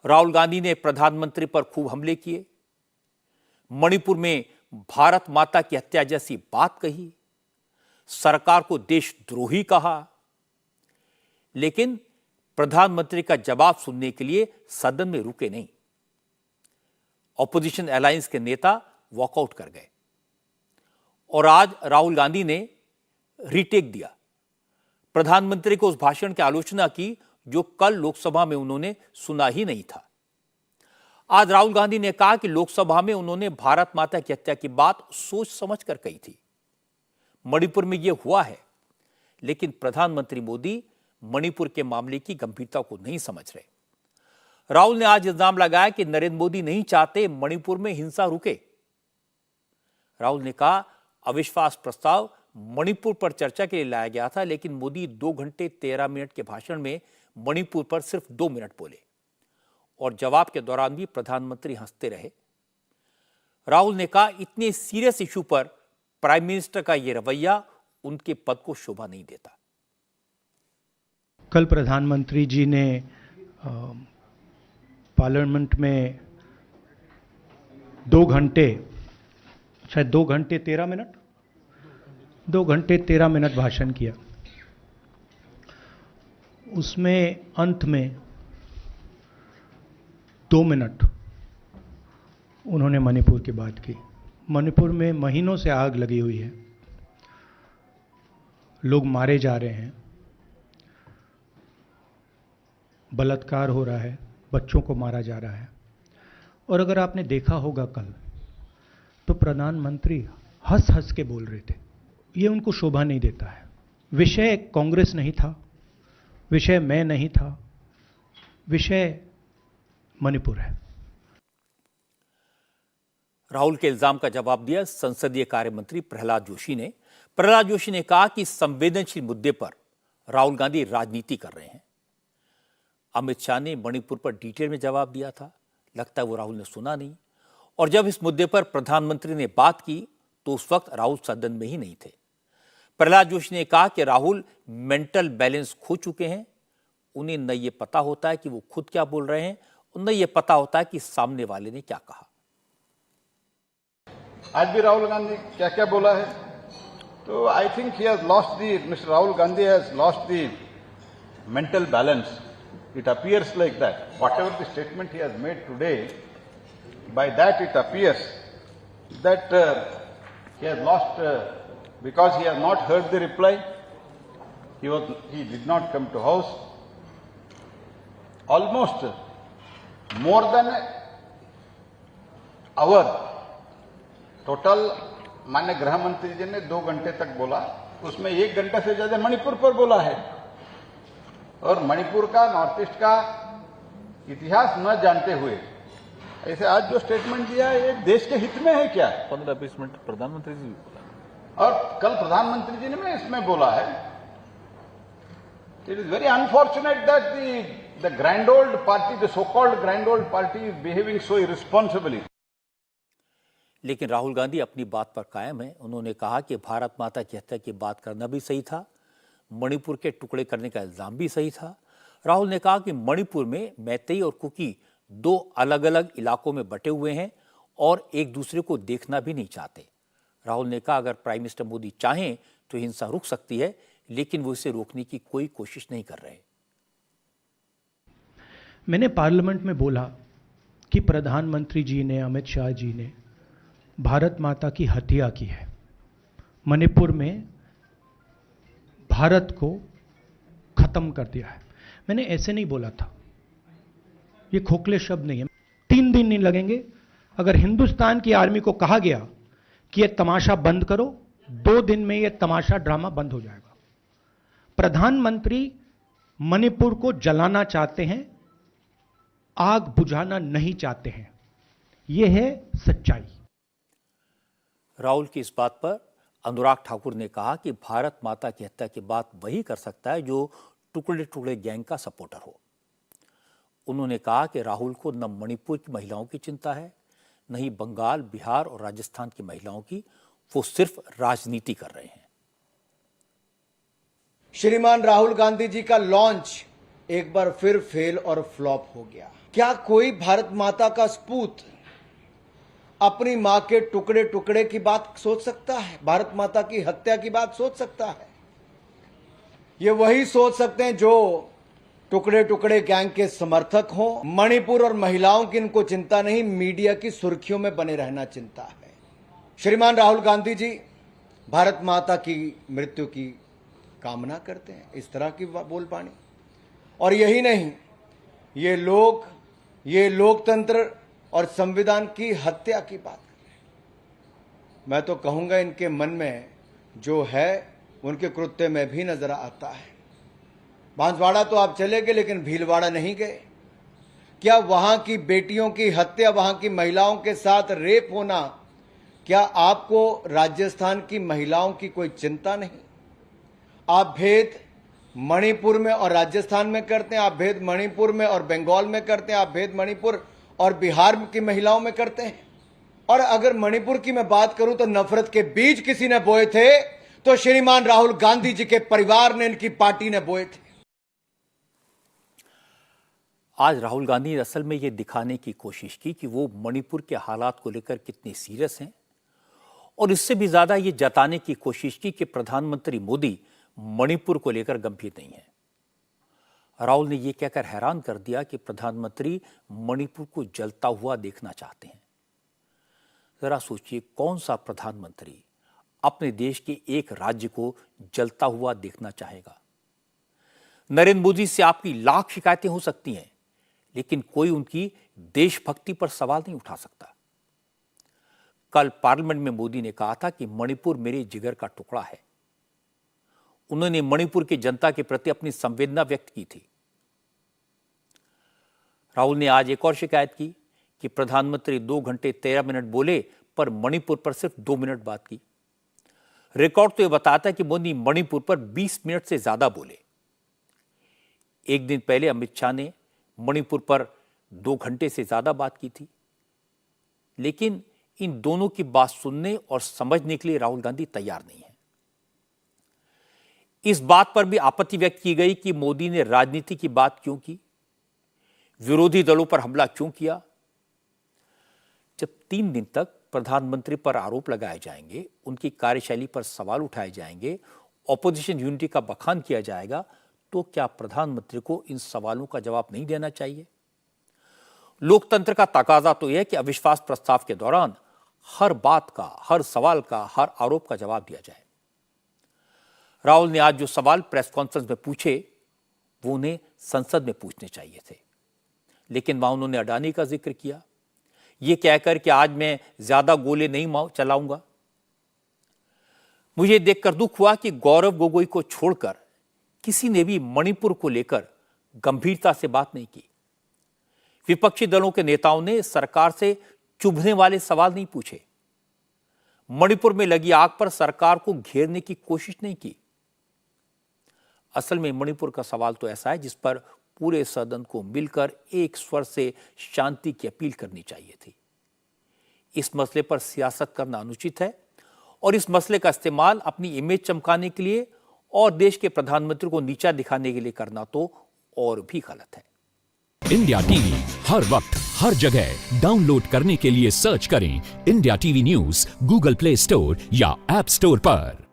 राहुल गांधी ने प्रधानमंत्री पर खूब हमले किए, मणिपुर में भारत माता की हत्या जैसी बात कही, सरकार को देशद्रोही कहा, लेकिन प्रधानमंत्री का जवाब सुनने के लिए सदन में रुके नहीं। ऑपोजिशन अलायंस के नेता वॉकआउट कर गए और आज राहुल गांधी ने रीटेक दिया। प्रधानमंत्री को उस भाषण की आलोचना की जो कल लोकसभा में उन्होंने सुना ही नहीं था। आज राहुल गांधी ने कहा कि लोकसभा में उन्होंने भारत माता की हत्या की बात सोच समझ कर कही थी। मणिपुर में यह हुआ है, लेकिन प्रधानमंत्री मोदी मणिपुर के मामले की गंभीरता को नहीं समझ रहे। राहुल ने आज इल्जाम लगाया कि नरेंद्र मोदी नहीं चाहते मणिपुर में हिंसा रुके। राहुल ने कहा, अविश्वास प्रस्ताव मणिपुर पर चर्चा के लिए लाया गया था, लेकिन मोदी 2 घंटे 13 मिनट के भाषण में मणिपुर पर सिर्फ 2 मिनट बोले और जवाब के दौरान भी प्रधानमंत्री हंसते रहे। राहुल ने कहा, इतने सीरियस इशू पर प्राइम मिनिस्टर का यह रवैया उनके पद को शोभा नहीं देता। कल प्रधानमंत्री जी ने पार्लियामेंट में 2 घंटे 13 मिनट भाषण किया। उसमें अंत में 2 मिनट उन्होंने मणिपुर की बात की। मणिपुर में महीनों से आग लगी हुई है, लोग मारे जा रहे हैं, बलात्कार हो रहा है, बच्चों को मारा जा रहा है। और अगर आपने देखा होगा कल, तो प्रधानमंत्री हंस हंस के बोल रहे थे। ये उनको शोभा नहीं देता है। विषय कांग्रेस नहीं था, विषय मैं नहीं था, विषय मणिपुर है। राहुल के इल्जाम का जवाब दिया संसदीय कार्य मंत्री प्रहलाद जोशी ने। प्रहलाद जोशी ने कहा कि संवेदनशील मुद्दे पर राहुल गांधी राजनीति कर रहे हैं। अमित शाह ने मणिपुर पर डिटेल में जवाब दिया था, लगता है वो राहुल ने सुना नहीं। और जब इस मुद्दे पर प्रधानमंत्री ने बात की तो उस वक्त राहुल सदन में ही नहीं थे। प्रहलाद जोशी ने कहा कि राहुल मेंटल बैलेंस खो चुके हैं। उन्हें न ये पता होता है कि वो खुद क्या बोल रहे हैं और न ये पता होता है कि सामने वाले ने क्या कहा। आज भी राहुल गांधी क्या क्या बोला है, तो I think he has lost the mister Rahul Gandhi has lost the mental balance. It appears like that. Whatever the statement he has made today, by that it appears that he has lost because he has not heard the reply. He did not come to house. Almost more than an hour total. माननीय गृह मंत्री जी ने 2 घंटे तक बोला, उसमें 1 घंटे से ज्यादा मणिपुर पर बोला है। और मणिपुर का, नॉर्थ ईस्ट का इतिहास न जानते हुए ऐसे आज जो स्टेटमेंट दिया है, ये देश के हित में है क्या? 15-20 मिनट प्रधानमंत्री जी बोला और कल प्रधानमंत्री जी ने मैं इसमें बोला है, it is very unfortunate that the grand old party, the so called grand old party is behaving so irresponsibly. लेकिन राहुल गांधी अपनी बात पर कायम है। उन्होंने कहा कि भारत माता की हत्या की बात करना भी सही था, मणिपुर के टुकड़े करने का इल्जाम भी सही था। राहुल ने कहा कि मणिपुर में मैतेई और कुकी 2 अलग अलग इलाकों में बटे हुए हैं और एक दूसरे को देखना भी नहीं चाहते। राहुल ने कहा, अगर प्राइम मिनिस्टर मोदी चाहें तो हिंसा रुक सकती है, लेकिन वो इसे रोकने की कोई कोशिश नहीं कर रहे। मैंने पार्लियामेंट में बोला कि प्रधानमंत्री जी ने, अमित शाह जी ने भारत माता की हत्या की है। मणिपुर में भारत को खत्म कर दिया है। मैंने ऐसे नहीं बोला था, ये खोखले शब्द नहीं है। 3 दिन नहीं लगेंगे। अगर हिंदुस्तान की आर्मी को कहा गया कि ये तमाशा बंद करो, 2 दिन में ये तमाशा ड्रामा बंद हो जाएगा। प्रधानमंत्री मणिपुर को जलाना चाहते हैं, आग बुझाना नहीं चाहते हैं। यह है सच्चाई। राहुल की इस बात पर अनुराग ठाकुर ने कहा कि भारत माता की हत्या की बात वही कर सकता है जो टुकड़े टुकड़े गैंग का सपोर्टर हो। उन्होंने कहा कि राहुल को न मणिपुर की महिलाओं की चिंता है, न ही बंगाल, बिहार और राजस्थान की महिलाओं की। वो सिर्फ राजनीति कर रहे हैं। श्रीमान राहुल गांधी जी का लॉन्च एक बार फिर फेल और फ्लॉप हो गया। क्या कोई भारत माता का सपूत अपनी मां के टुकड़े टुकड़े की बात सोच सकता है? भारत माता की हत्या की बात सोच सकता है? ये वही सोच सकते हैं जो टुकड़े टुकड़े गैंग के समर्थक हों। मणिपुर और महिलाओं की इनको चिंता नहीं, मीडिया की सुर्खियों में बने रहना चिंता है। श्रीमान राहुल गांधी जी भारत माता की मृत्यु की कामना करते हैं, इस तरह की बोलबानी। और यही नहीं, ये लोग ये लोकतंत्र और संविधान की हत्या की बात कर रहे हैं। मैं तो कहूंगा इनके मन में जो है उनके कृत्य में भी नजर आता है। बांसवाड़ा तो आप चले गए लेकिन भीलवाड़ा नहीं गए। क्या वहां की बेटियों की हत्या, वहां की महिलाओं के साथ रेप होना, क्या आपको राजस्थान की महिलाओं की कोई चिंता नहीं? आप भेद मणिपुर में और राजस्थान में करते हैं, आप भेद मणिपुर में और बंगाल में करते हैं, आप भेद मणिपुर और बिहार की महिलाओं में करते हैं। और अगर मणिपुर की मैं बात करूं तो नफरत के बीज किसी ने बोए थे तो श्रीमान राहुल गांधी जी के परिवार ने, इनकी पार्टी ने बोए थे। आज राहुल गांधी ने असल में यह दिखाने की कोशिश की कि वो मणिपुर के हालात को लेकर कितने सीरियस हैं, और इससे भी ज्यादा ये जताने की कोशिश की कि प्रधानमंत्री मोदी मणिपुर को लेकर गंभीर नहीं है। राहुल ने यह कहकर हैरान कर दिया कि प्रधानमंत्री मणिपुर को जलता हुआ देखना चाहते हैं। जरा सोचिए, कौन सा प्रधानमंत्री अपने देश के एक राज्य को जलता हुआ देखना चाहेगा? नरेंद्र मोदी से आपकी लाख शिकायतें हो सकती हैं, लेकिन कोई उनकी देशभक्ति पर सवाल नहीं उठा सकता। कल पार्लियामेंट में मोदी ने कहा था कि मणिपुर मेरे जिगर का टुकड़ा है। उन्होंने मणिपुर की जनता के प्रति अपनी संवेदना व्यक्त की थी। राहुल ने आज एक और शिकायत की कि प्रधानमंत्री 2 घंटे 13 मिनट बोले पर मणिपुर पर सिर्फ 2 मिनट बात की। रिकॉर्ड तो यह बताता है कि मोदी मणिपुर पर 20 मिनट से ज्यादा बोले। एक दिन पहले अमित शाह ने मणिपुर पर 2 घंटे से ज्यादा बात की थी, लेकिन इन दोनों की बात सुनने और समझने के लिए राहुल गांधी तैयार नहीं है। इस बात पर भी आपत्ति व्यक्त की गई कि मोदी ने राजनीति की बात क्यों की, विरोधी दलों पर हमला क्यों किया। जब 3 दिन तक प्रधानमंत्री पर आरोप लगाए जाएंगे, उनकी कार्यशैली पर सवाल उठाए जाएंगे, ऑपोजिशन यूनिटी का बखान किया जाएगा, तो क्या प्रधानमंत्री को इन सवालों का जवाब नहीं देना चाहिए? लोकतंत्र का तकाजा तो यह है कि अविश्वास प्रस्ताव के दौरान हर बात का, हर सवाल का, हर आरोप का जवाब दिया जाए। राहुल ने आज जो सवाल प्रेस कॉन्फ्रेंस में पूछे वो उन्हें संसद में पूछने चाहिए थे, लेकिन वहां उन्होंने अडानी का जिक्र किया, ये कहकर कि आज मैं ज्यादा गोले नहीं चलाऊंगा। मुझे देखकर दुख हुआ कि गौरव गोगोई को छोड़कर किसी ने भी मणिपुर को लेकर गंभीरता से बात नहीं की। विपक्षी दलों के नेताओं ने सरकार से चुभने वाले सवाल नहीं पूछे। मणिपुर में लगी आग पर सरकार को घेरने की कोशिश नहीं की। असल में मणिपुर का सवाल तो ऐसा है जिस पर पूरे सदन को मिलकर एक स्वर से शांति की अपील करनी चाहिए थी। इस मसले पर सियासत करना अनुचित है और इस मसले का इस्तेमाल अपनी इमेज चमकाने के लिए और देश के प्रधानमंत्री को नीचा दिखाने के लिए करना तो और भी गलत है। इंडिया टीवी हर वक्त हर जगह डाउनलोड करने के लिए सर्च करें India TV news Google play store या ऐप स्टोर पर।